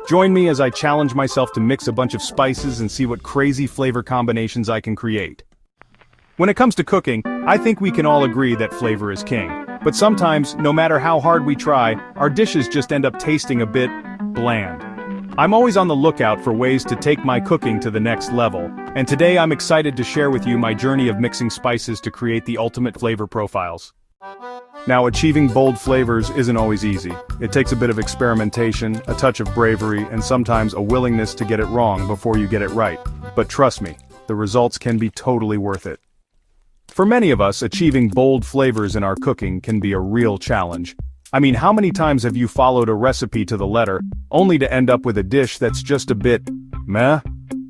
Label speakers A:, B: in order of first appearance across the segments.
A: Join me as I challenge myself to mix a bunch of spices and see what crazy flavor combinations I can create. When it comes to cooking, I think we can all agree that flavor is king. But sometimes, no matter how hard we try, our dishes just end up tasting a bit bland. I'm always on the lookout for ways to take my cooking to the next level, and today I'm excited to share with you my journey of mixing spices to create the ultimate flavor profiles. Now, achieving bold flavors isn't always easy. It takes a bit of experimentation, a touch of bravery, and sometimes a willingness to get it wrong before you get it right. But trust me, the results can be totally worth it. For many of us, achieving bold flavors in our cooking can be a real challenge. I mean, how many times have you followed a recipe to the letter, only to end up with a dish that's just a bit meh?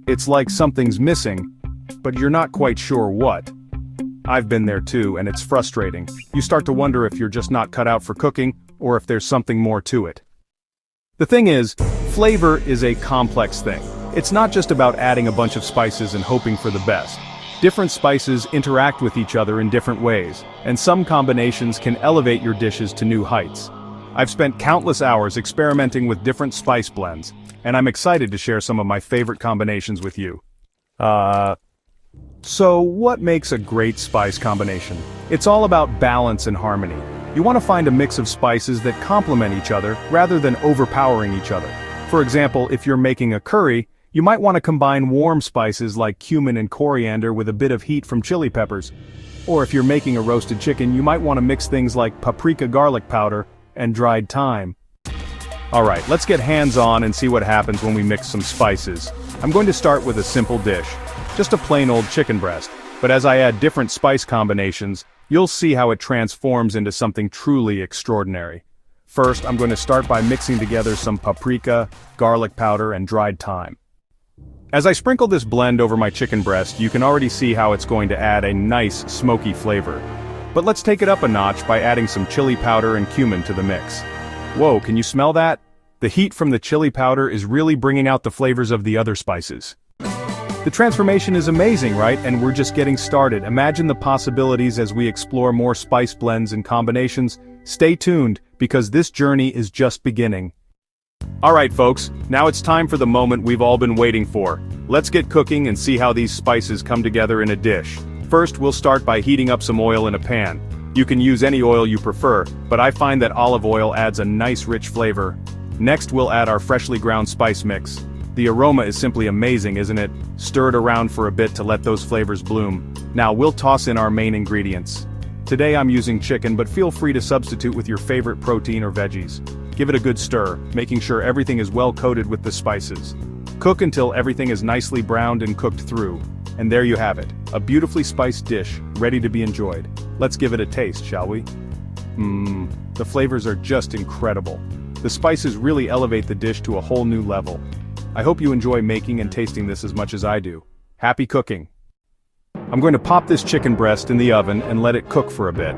A: It's like something's missing, but you're not quite sure what. I've been there too, and it's frustrating. You start to wonder if you're just not cut out for cooking, or if there's something more to it. The thing is, flavor is a complex thing. It's not just about adding a bunch of spices and hoping for the best. Different spices interact with each other in different ways, and some combinations can elevate your dishes to new heights. I've spent countless hours experimenting with different spice blends, and I'm excited to share some of my favorite combinations with you. So what makes a great spice combination? It's all about balance and harmony. You want to find a mix of spices that complement each other rather than overpowering each other. For example, if you're making a curry, you might want to combine warm spices like cumin and coriander with a bit of heat from chili peppers. Or if you're making a roasted chicken, you might want to mix things like paprika garlic powder and dried thyme. Alright, let's get hands-on and see what happens when we mix some spices. I'm going to start with a simple dish. Just a plain old chicken breast. But as I add different spice combinations, you'll see how it transforms into something truly extraordinary. First, I'm going to start by mixing together some paprika, garlic powder, and dried thyme. As I sprinkle this blend over my chicken breast, you can already see how it's going to add a nice, smoky flavor. But let's take it up a notch by adding some chili powder and cumin to the mix. Whoa, can you smell that? The heat from the chili powder is really bringing out the flavors of the other spices. The transformation is amazing, right? And we're just getting started. Imagine the possibilities as we explore more spice blends and combinations. Stay tuned, because this journey is just beginning. Alright folks, now it's time for the moment we've all been waiting for. Let's get cooking and see how these spices come together in a dish. First, we'll start by heating up some oil in a pan. You can use any oil you prefer, but I find that olive oil adds a nice rich flavor. Next, we'll add our freshly ground spice mix. The aroma is simply amazing, isn't it? Stir it around for a bit to let those flavors bloom. Now we'll toss in our main ingredients. Today I'm using chicken, but feel free to substitute with your favorite protein or veggies. Give it a good stir, making sure everything is well coated with the spices. Cook until everything is nicely browned and cooked through. And there you have it, a beautifully spiced dish, ready to be enjoyed. Let's give it a taste, shall we? The flavors are just incredible. The spices really elevate the dish to a whole new level. I hope you enjoy making and tasting this as much as I do. Happy cooking! I'm going to pop this chicken breast in the oven and let it cook for a bit.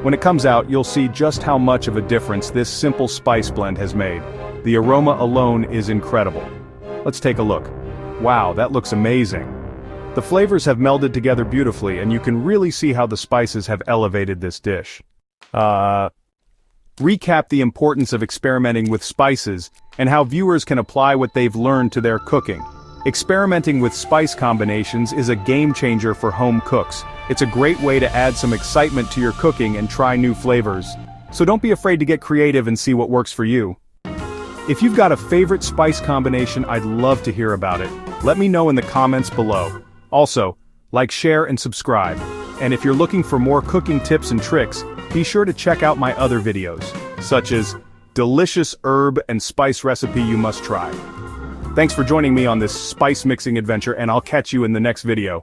A: When it comes out, you'll see just how much of a difference this simple spice blend has made. The aroma alone is incredible. Let's take a look. Wow, that looks amazing. The flavors have melded together beautifully, and you can really see how the spices have elevated this dish. Recap the importance of experimenting with spices, and how viewers can apply what they've learned to their cooking. Experimenting with spice combinations is a game changer for home cooks. It's a great way to add some excitement to your cooking and try new flavors. So don't be afraid to get creative and see what works for you. If you've got a favorite spice combination, I'd love to hear about it. Let me know in the comments below. Also, like, share, and subscribe. And if you're looking for more cooking tips and tricks, be sure to check out my other videos, such as delicious herb and spice recipe you must try. Thanks for joining me on this spice mixing adventure, and I'll catch you in the next video.